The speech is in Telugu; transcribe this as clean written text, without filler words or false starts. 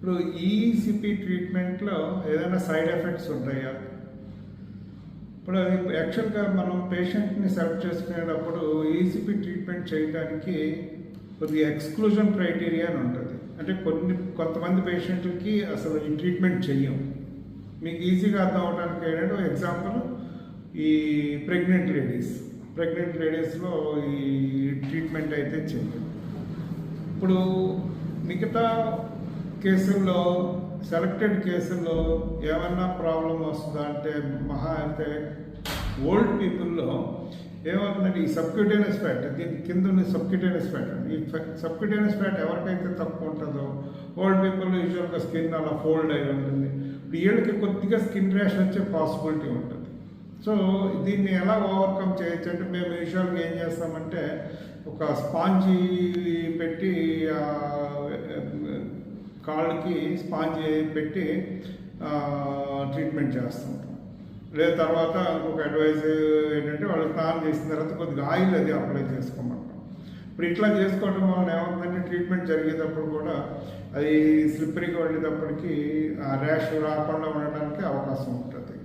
ఇప్పుడు ఈసిపి ట్రీట్మెంట్లో ఏదైనా సైడ్ ఎఫెక్ట్స్ ఉంటాయా? ఇప్పుడు అది యాక్చువల్గా మనం పేషెంట్ని సెలెక్ట్ చేసుకునేటప్పుడు ఈసిపి ట్రీట్మెంట్ చేయడానికి కొద్దిగా ఎక్స్క్లూజన్ క్రైటీరియా అని ఉంటుంది. అంటే కొంతమంది పేషెంట్లకి అసలు ఈ ట్రీట్మెంట్ చెయ్యం. మీకు ఈజీగా అర్థం అవడానికి ఏంటంటే ఎగ్జాంపుల్ ఈ ప్రెగ్నెంట్ లేడీస్లో ఈ ట్రీట్మెంట్ అయితే చెయ్యం. ఇప్పుడు మిగతా కేసుల్లో సెలెక్టెడ్ కేసుల్లో ఏమన్నా ప్రాబ్లం వస్తుందా అంటే మహా అయితే ఓల్డ్ పీపుల్లో ఏమవుతుందంటే ఈ సబ్క్యూటేనియస్ ఫ్యాట్, దీని కింద ఉన్న సబ్క్యూటేనియస్ ఫ్యాట్ అండి. ఈ సబ్క్యూటేనియస్ ఫ్యాట్ ఎవరికైతే తక్కువ ఉంటుందో ఓల్డ్ పీపుల్ యూజువల్గా స్కిన్ అలా ఫోల్డ్ అయి ఉంటుంది. ఇప్పుడు వీళ్ళకి కొద్దిగా స్కిన్ ర్యాష్ వచ్చే పాసిబిలిటీ ఉంటుంది. సో దీన్ని ఎలా ఓవర్కమ్ చేయొచ్చు అంటే మేము యూజువల్గా ఏం చేస్తామంటే ఒక స్పాంజీ పెట్టి కాళ్ళకి స్పాంజీ పెట్టి ట్రీట్మెంట్ చేస్తుంటాం. లేదా తర్వాత ఇంకొక అడ్వైజ్ ఏంటంటే వాళ్ళు స్నానం చేసిన తర్వాత కొద్దిగా ఆయిల్ అది అప్లై చేసుకోమంటాం. ఇప్పుడు ఇట్లా చేసుకోవడం వల్ల ఏమవుతుందంటే ట్రీట్మెంట్ జరిగేటప్పుడు కూడా అది స్లిప్పరీగా వెళ్ళేటప్పటికి ఆ ర్యాష్ రాకుండా ఉండడానికి అవకాశం ఉంటుంది.